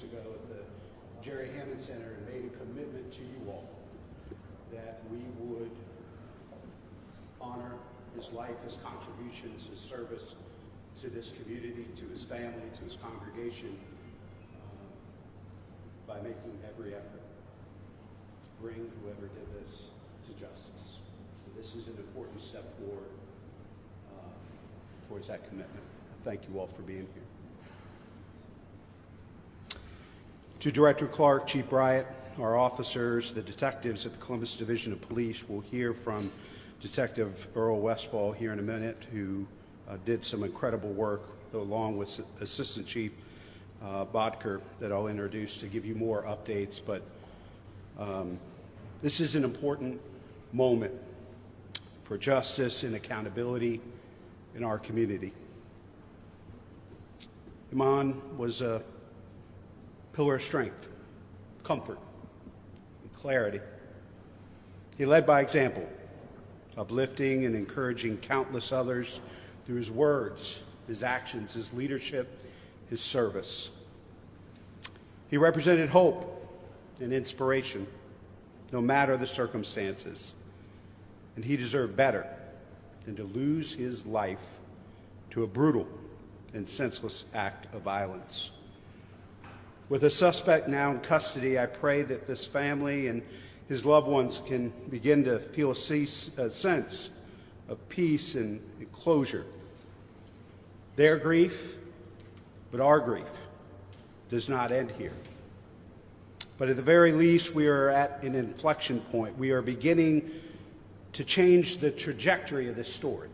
years ago at the Jerry Hammond Center and made a commitment to you all that we would honor his life, his contributions, his service to this community, to his family, to his congregation, by making every effort to bring whoever did this to justice. So this is an important step forward towards that commitment. Thank you all for being here. To Director Clark, Chief Bryant, our officers, the detectives at the Columbus Division of Police, will hear from Detective Earl Westfall here in a minute, who did some incredible work, along with Assistant Chief Bodker, that I'll introduce to give you more updates. But this is an important moment for justice and accountability in our community. Iman was a pillar of strength, comfort, and clarity. He led by example, uplifting and encouraging countless others through his words, his actions, his leadership, his service. He represented hope and inspiration, no matter the circumstances, and he deserved better than to lose his life to a brutal and senseless act of violence. With a suspect now in custody, I pray that this family and his loved ones can begin to feel a sense of peace and closure. Their grief, but our grief, does not end here. But at the very least, we are at an inflection point. We are beginning to change the trajectory of this story.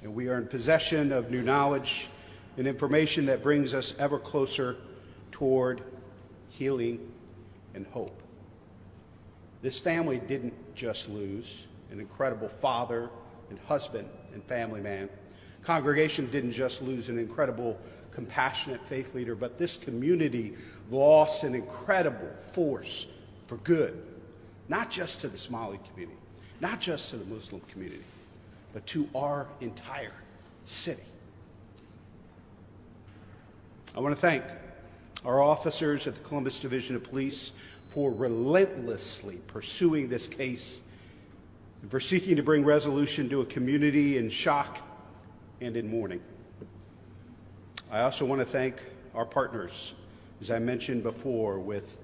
And we are in possession of new knowledge and information that brings us ever closer toward healing and hope. This family didn't just lose an incredible father and husband and family man. Congregation didn't just lose an incredible, compassionate faith leader, but this community lost an incredible force for good, not just to the Somali community, not just to the Muslim community, but to our entire city. I want to thank our officers at the Columbus Division of Police for relentlessly pursuing this case and for seeking to bring resolution to a community in shock and in mourning. I also want to thank our partners, as I mentioned before, with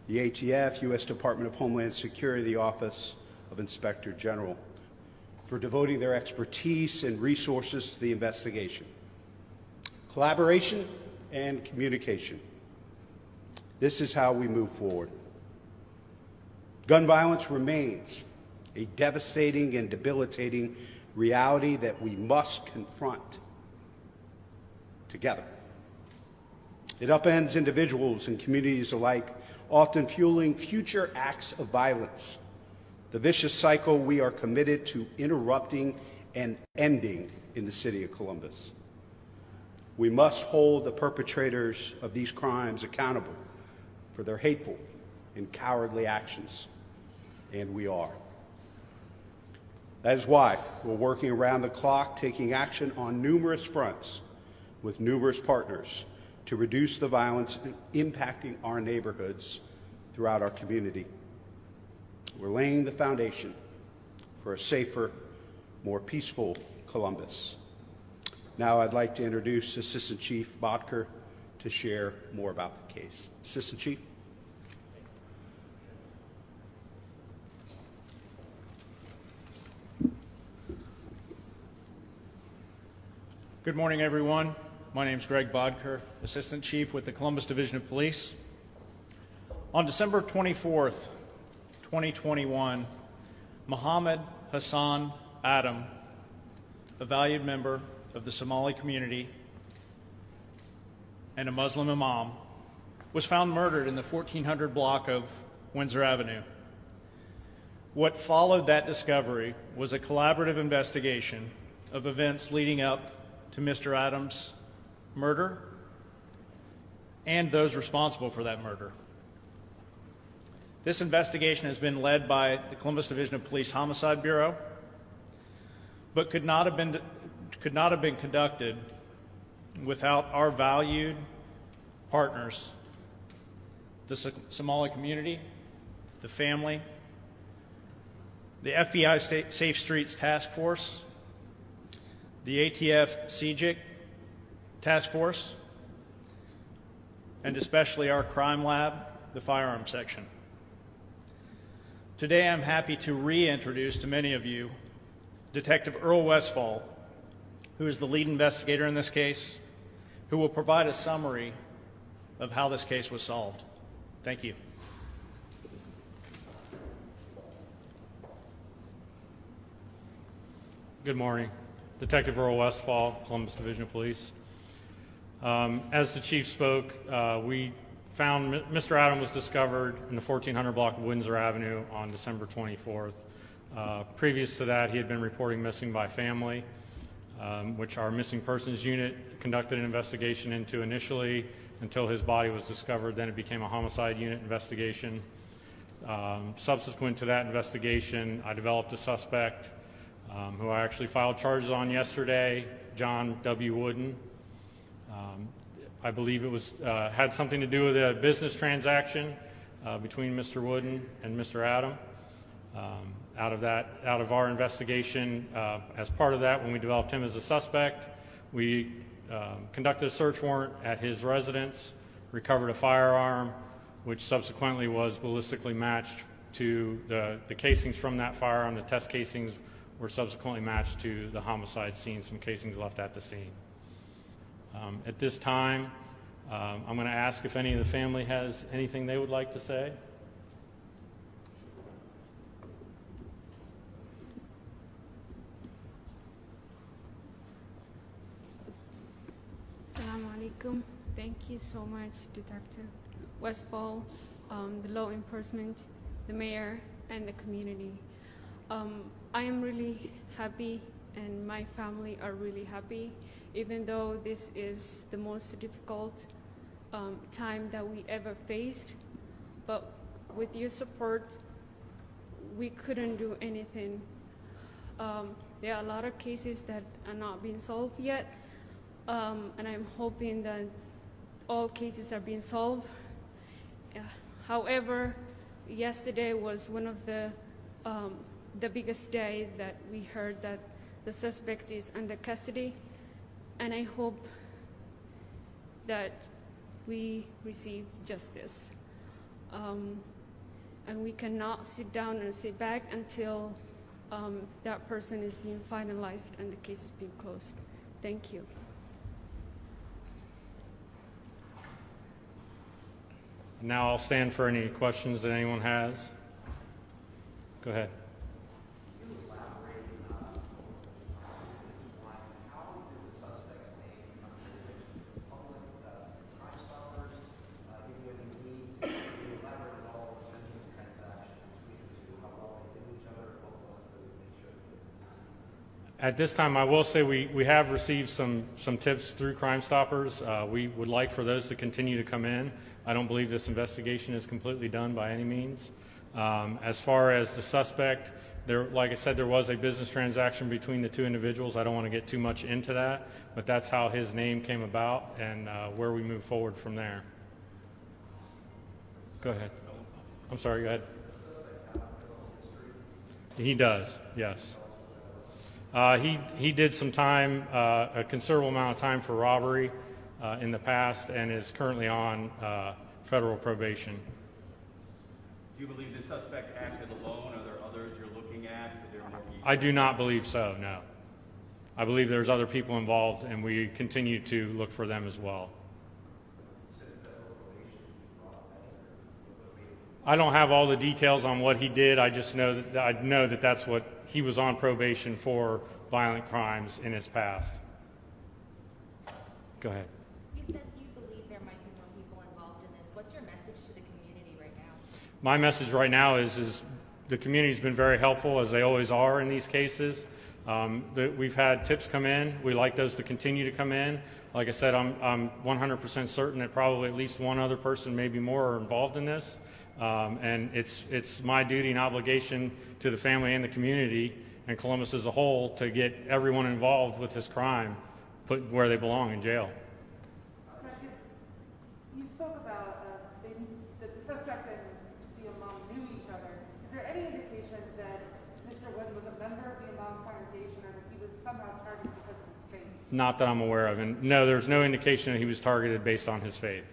the ATF, U.S. Department of Homeland Security, the Office of Inspector General, for devoting their expertise and resources to the investigation. Collaboration and communication. This is how we move forward. Gun violence remains a devastating and debilitating reality that we must confront together. It upends individuals and communities alike, often fueling future acts of violence. The vicious cycle we are committed to interrupting and ending in the city of Columbus. We must hold the perpetrators of these crimes accountable for their hateful and cowardly actions, and we are. That is why we're working around the clock, taking action on numerous fronts with numerous partners to reduce the violence impacting our neighborhoods throughout our community. We're laying the foundation for a safer, more peaceful Columbus. Now I'd like to introduce Assistant Chief Bodker to share more about the case. Assistant Chief. Good morning, everyone. My name is Greg Bodker, Assistant Chief with the Columbus Division of Police. On December 24th, 2021, Mohamed, Hasan, Adam, a valued member of the Somali community and a Muslim imam, was found murdered in the 1400 block of Windsor Avenue. What followed that discovery was a collaborative investigation of events leading up to Mr. Adams' murder and those responsible for that murder. This investigation has been led by the Columbus Division of Police Homicide Bureau, but could not have been conducted without our valued partners the Somali community, the family, the FBI Safe Streets Task Force, the ATF CJIC Task Force, and especially our crime lab, the firearms section. Today I'm happy to reintroduce to many of you Detective Earl Westfall, who is the lead investigator in this case, who will provide a summary of how this case was solved. Thank you. Good morning. Detective Earl Westfall, Columbus Division of Police. As the chief spoke, we found Mr. Adam was discovered in the 1400 block of Windsor Avenue on December 24th. Previous to that, he had been reporting missing by family, which our missing persons unit conducted an investigation into initially until his body was discovered. Then it became a homicide unit investigation. Subsequent to that investigation, I developed a suspect who I actually filed charges on yesterday, John W. Wooden. I believe it was had something to do with a business transaction between Mr. Wooden and Mr. Adam. Out of our investigation, as part of that, when we developed him as a suspect, we conducted a search warrant at his residence, recovered a firearm, which subsequently was ballistically matched to the casings from that firearm. The test casings were subsequently matched to the homicide scene, some casings left at the scene. At this time, I'm going to ask if any of the family has anything they would like to say. Assalamu alaikum. Thank you so much, Detective Westfall, the law enforcement, the mayor, and the community. I am really happy, and my family are really happy, even though this is the most difficult time that we ever faced. But with your support, we couldn't do anything. There are a lot of cases that are not being solved yet, and I'm hoping that all cases are being solved. However, yesterday was one of the biggest day that we heard that the suspect is under custody, and I hope that we receive justice. And we cannot sit down and sit back until that person is being finalized and the case is being closed. Thank you. Now I'll stand for any questions that anyone has. Go ahead. At this time, I will say we have received some tips through Crime Stoppers. We would like for those to continue to come in. I don't believe this investigation is completely done by any means. As far as the suspect, like I said, there was a business transaction between the two individuals. I don't want to get too much into that, but that's how his name came about and where we move forward from there. Go ahead. I'm sorry, go ahead. He does, yes. He did some time, a considerable amount of time for robbery in the past and is currently on federal probation. Do you believe the suspect acted alone? Are there others you're looking at? I do not believe so, no. I believe there's other people involved and we continue to look for them as well. I don't have all the details on what he did. I just know that that's what he was on probation for, violent crimes in his past. Go ahead. You said you believe there might be more people involved in this. What's your message to the community right now? My message right now is the community's been very helpful, as they always are in these cases. We've had tips come in. We like those to continue to come in. Like I said, I'm 100% certain that probably at least one other person, maybe more, are involved in this. And it's my duty and obligation to the family and the community and Columbus as a whole to get everyone involved with this crime put where they belong, in jail. You spoke about about that the suspect and the imam knew each other. Is there any indication that Mr. Wood was a member of the imam's congregation or that he was somehow targeted because of his faith? Not that I'm aware of. And no, there's no indication that he was targeted based on his faith.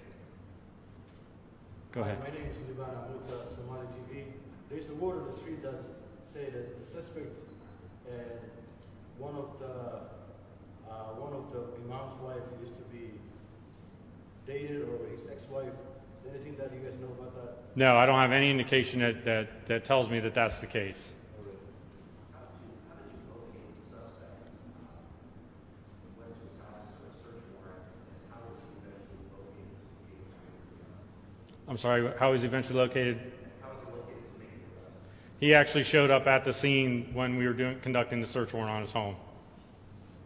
Go ahead. My name is Dilayan. I'm with Somaliyey TV. There's a word on the street that say that the suspect and one of the imam's wife used to be dated or his ex-wife. Is there anything that you guys know about that? No, I don't have any indication that tells me that that's the case. How did you locate the suspect? Went to his house for a search warrant, and how was he eventually located to be able to I'm sorry, how was he eventually located? How was he located to make the arrest? He actually showed up at the scene when we were conducting the search warrant on his home.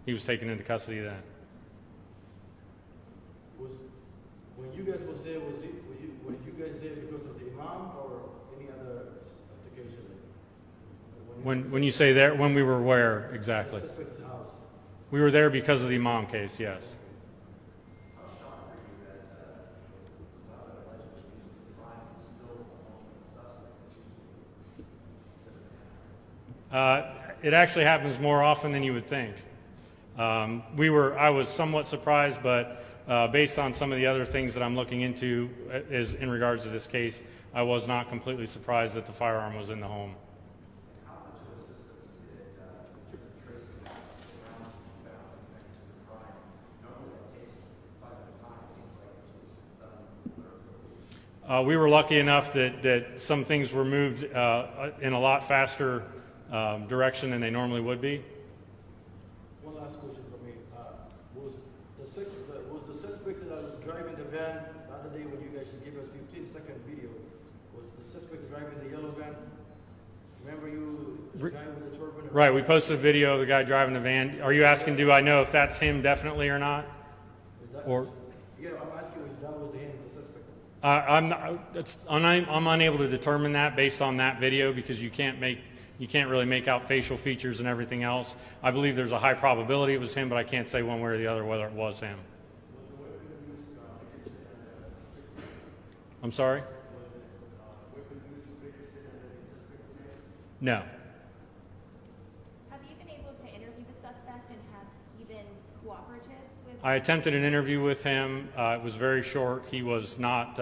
He was taken into custody then. When you guys was there, were you guys there because of the imam or any other application? When you say there, when we were where exactly? The suspect's house. We were there because of the imam case, yes. How shocked were you that without allegedly using the crime is still the home of the suspect? It actually happens more often than you would think. I was somewhat surprised, but based on some of the other things that I'm looking into is in regards to this case, I was not completely surprised that the firearm was in the home. How much of assistance did tracing the rounds you found connected to the crime? Normally that takes quite a bit of time. It seems like this was done. We were lucky enough that some things were moved in a lot faster direction than they normally would be. One last question for me. Was the suspect that was driving the van the other day when you guys gave us 15-second video, was the suspect driving the yellow van? Remember the guy with the turban? Right, we posted a video of the guy driving the van. Are you asking, do I know if that's him definitely or not? Or Yeah, I'm asking if that was him, the suspect. I'm unable to determine that based on that video because you can't really make out facial features and everything else. I believe there's a high probability it was him, but I can't say one way or the other whether it was him. I'm sorry? No. Have you been able to interview the suspect, and has he been cooperative with? I attempted an interview with him. It was very short. He was not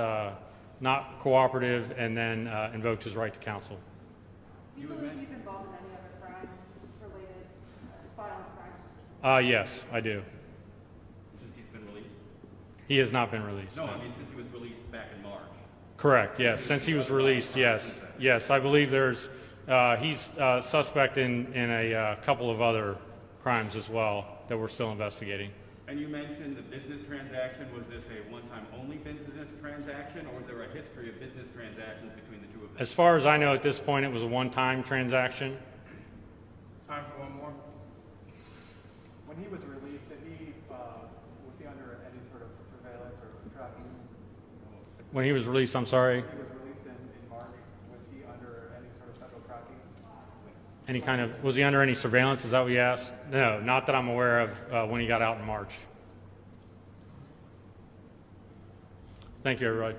cooperative and then invoked his right to counsel. Do you believe he's involved in any other crimes related, violent crimes? Yes, I do. Since he's been released? He has not been released. No, no. I mean since he was released back in March. Correct, yes. Since he was released, yes. Yes, I believe he's suspect in a couple of other crimes as well that we're still investigating. And you mentioned the business transaction. Was this a one-time only business transaction, or was there a history of business transactions between the two of them? As far as I know at this point, it was a one-time transaction. Time for one more. When he was released, was he under any sort of surveillance or tracking? When he was released, I'm sorry? When he was released in March, was he under any sort of federal tracking? Was he under any surveillance? Is that what you asked? No, not that I'm aware of when he got out in March. Thank you, everybody.